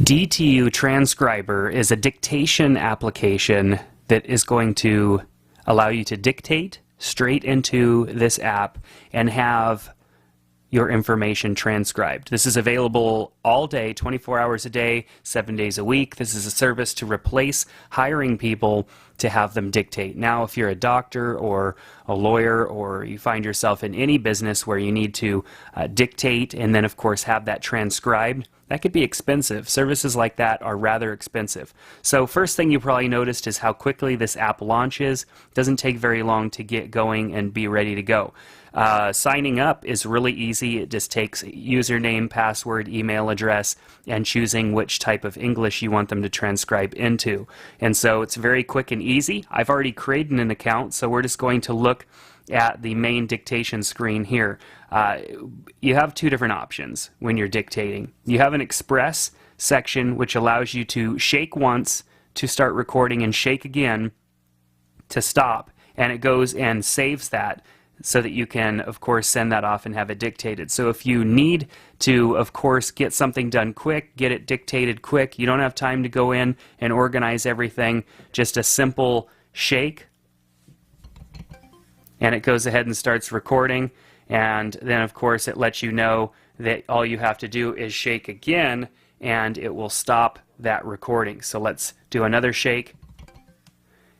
d2u Transcriber is a dictation application that is going to allow you to dictate straight into this app and have your information transcribed. This is available all day, 24 hours a day, 7 days a week. This is a service to replace hiring people to have them dictate. Now, if you're a doctor or a lawyer, or you find yourself in any business where you need to dictate and then, of course, have that transcribed, that could be expensive. Services like that are rather expensive. So first thing you probably noticed is how quickly this app launches. It doesn't take very long to get going and be ready to go. Signing up is really easy. It just takes username, password, email address, and choosing which type of English you want them to transcribe into. And so it's very quick and easy. I've already created an account, so we're just going to look at the main dictation screen here. You have two different options when you're dictating. You have an express section, which allows you to shake once to start recording and shake again to stop, and it goes and saves that so that you can, of course, send that off and have it dictated. So if you need to, of course, get something done quick, get it dictated quick, you don't have time to go in and organize everything, just a simple shake, and it goes ahead and starts recording. And then, of course, it lets you know that all you have to do is shake again, and it will stop that recording. So let's do another shake,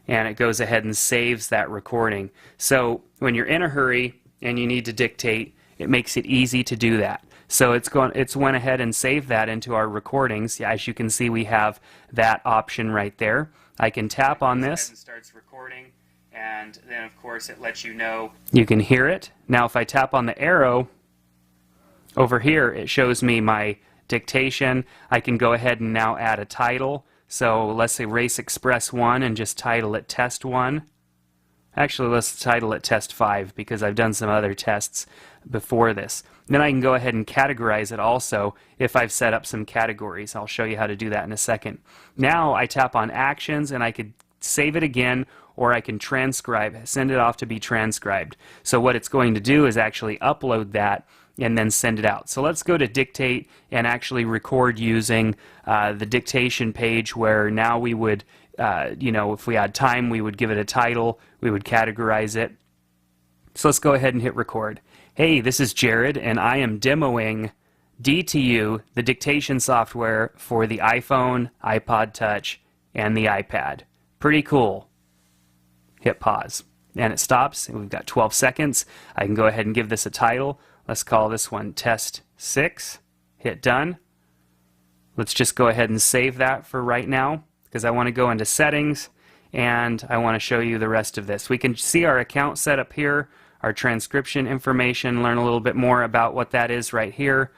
and it goes ahead and saves that recording. So when you're in a hurry and you need to dictate, it makes it easy to do that. So it's went ahead and saved that into our recordings. As you can see, we have that option right there. I can tap on this. And starts recording, and then of course it lets you know. You can hear it. Now if I tap on the arrow over here, it shows me my dictation. I can go ahead and now add a title. So let's say Race Express 1 and just title it Test 1. Actually, let's title it Test 5 because I've done some other tests before this. Then I can go ahead and categorize it also if I've set up some categories. I'll show you how to do that in a second. Now I tap on Actions and I could save it again, or I can transcribe, send it off to be transcribed. So what it's going to do is actually upload that and then send it out. So let's go to dictate and actually record using the dictation page, where now we would, if we had time, we would give it a title, we would categorize it. So let's go ahead and hit record. Hey, this is Jared, and I am demoing d2u, the dictation software for the iPhone, iPod Touch, and the iPad. Pretty cool. Hit pause. And it stops, and we've got 12 seconds. I can go ahead and give this a title. Let's call this one Test 6. Hit done. Let's just go ahead and save that for right now, because I want to go into settings and I want to show you the rest of this. We can see our account set up here, our transcription information, learn a little bit more about what that is right here,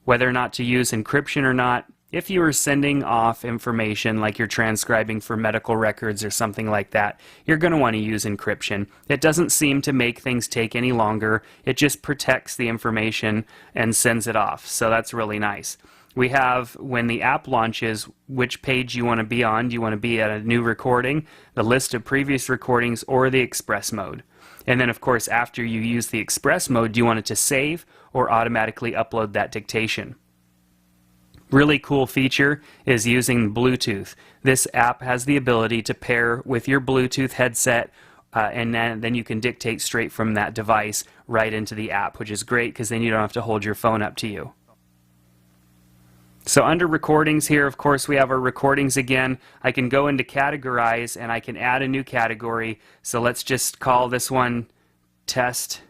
whether or not to use encryption or not. If you are sending off information like you're transcribing for medical records or something like that, you're going to want to use encryption. It doesn't seem to make things take any longer. It just protects the information and sends it off. So that's really nice. We have, when the app launches, which page you want to be on. Do you want to be at a new recording, the list of previous recordings, or the express mode? And then, of course, after you use the express mode, do you want it to save or automatically upload that dictation? Really cool feature is using Bluetooth. This app has the ability to pair with your Bluetooth headset, and then you can dictate straight from that device right into the app, which is great because then you don't have to hold your phone up to you. So under recordings here, of course, we have our recordings again. I can go into categorize and I can add a new category. So let's just call this one Test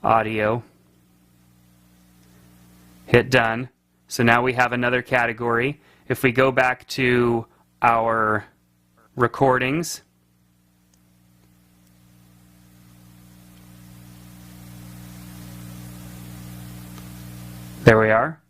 Audio. Hit done. So now we have another category. If we go back to our recordings, there we are.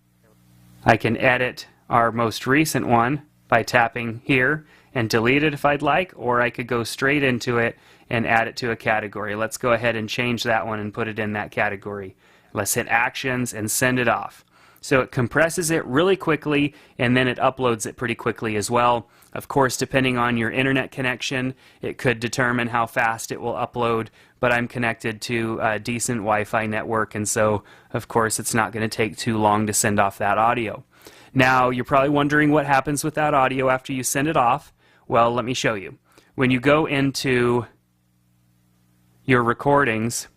I can edit our most recent one by tapping here and delete it if I'd like, or I could go straight into it and add it to a category. Let's go ahead and change that one and put it in that category. Let's hit Actions and send it off. So it compresses it really quickly, and then it uploads it pretty quickly as well. Of course, depending on your internet connection, it could determine how fast it will upload, but I'm connected to a decent Wi-Fi network, and so, of course, it's not going to take too long to send off that audio. Now, you're probably wondering what happens with that audio after you send it off. Well, let me show you. When you go into your recordings,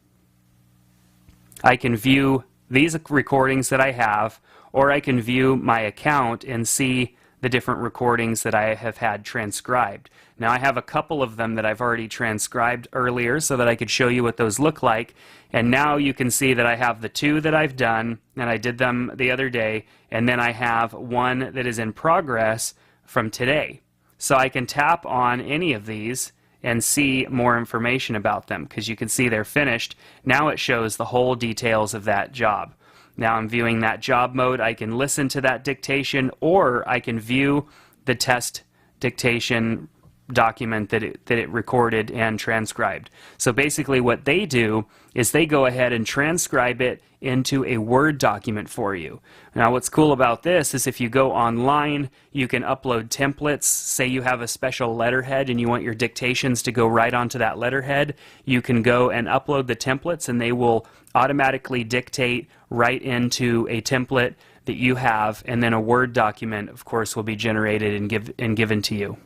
I can view these recordings that I have, or I can view my account and see the different recordings that I have had transcribed. Now, I have a couple of them that I've already transcribed earlier so that I could show you what those look like. And now you can see that I have the 2 that I've done, and I did them the other day, and then I have one that is in progress from today. So I can tap on any of these and see more information about them, because you can see they're finished. Now it shows the whole details of that job. Now I'm viewing that job mode. I can listen to that dictation, or I can view the test dictation document that it recorded and transcribed. So basically what they do is they go ahead and transcribe it into a Word document for you. Now what's cool about this is if you go online, you can upload templates. Say you have a special letterhead and you want your dictations to go right onto that letterhead, you can go and upload the templates and they will automatically dictate right into a template that you have, and then a Word document, of course, will be generated and given to you.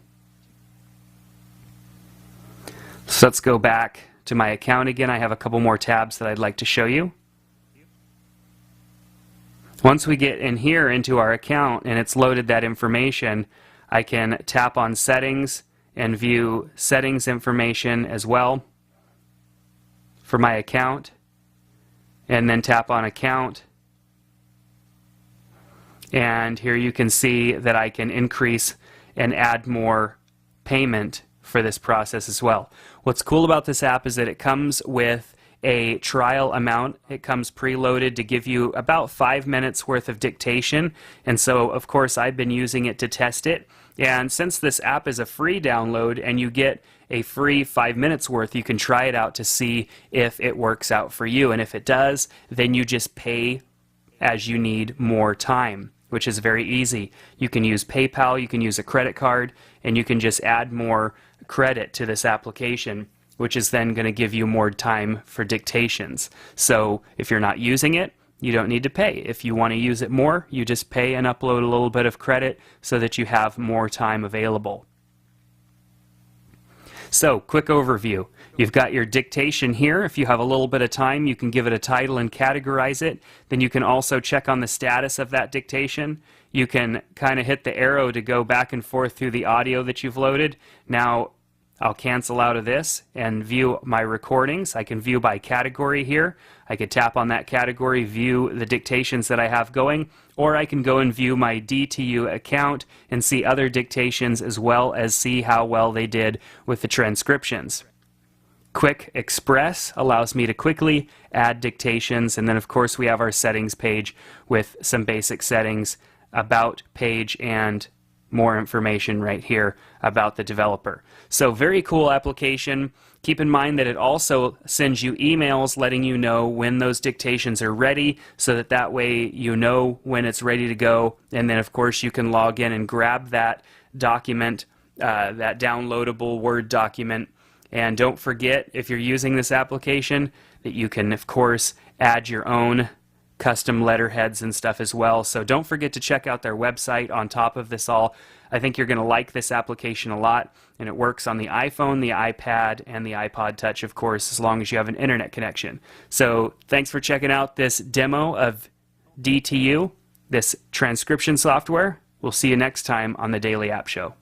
So let's go back to my account again. I have a couple more tabs that I'd like to show you. Once we get in here into our account and it's loaded that information, I can tap on Settings and view settings information as well for my account, and then tap on Account. And here you can see that I can increase and add more payment for this process as well. What's cool about this app is that it comes with a trial amount. It comes preloaded to give you about 5 minutes worth of dictation, and so of course I've been using it to test it. And since this app is a free download and you get a free 5 minutes worth, you can try it out to see if it works out for you, and if it does, then you just pay as you need more time, which is very easy. You can use PayPal, you can use a credit card, and you can just add more credit to this application, which is then going to give you more time for dictations. So if you're not using it, you don't need to pay. If you want to use it more, you just pay and upload a little bit of credit so that you have more time available. So, quick overview. You've got your dictation here. If you have a little bit of time, you can give it a title and categorize it. Then you can also check on the status of that dictation. You can kind of hit the arrow to go back and forth through the audio that you've loaded. Now, I'll cancel out of this and view my recordings. I can view by category here. I could tap on that category, view the dictations that I have going, or I can go and view my d2u account and see other dictations as well as see how well they did with the transcriptions. Quick Express allows me to quickly add dictations, and then of course we have our settings page with some basic settings, about page, and more information right here about the developer. So very cool application. Keep in mind that it also sends you emails letting you know when those dictations are ready, so that way you know when it's ready to go, and then of course you can log in and grab that document, that downloadable Word document. And don't forget, if you're using this application, that you can of course add your own custom letterheads and stuff as well. So don't forget to check out their website on top of this all. I think you're going to like this application a lot, and it works on the iPhone, the iPad, and the iPod Touch, of course, as long as you have an internet connection. So thanks for checking out this demo of d2u, this transcription software. We'll see you next time on the Daily App Show.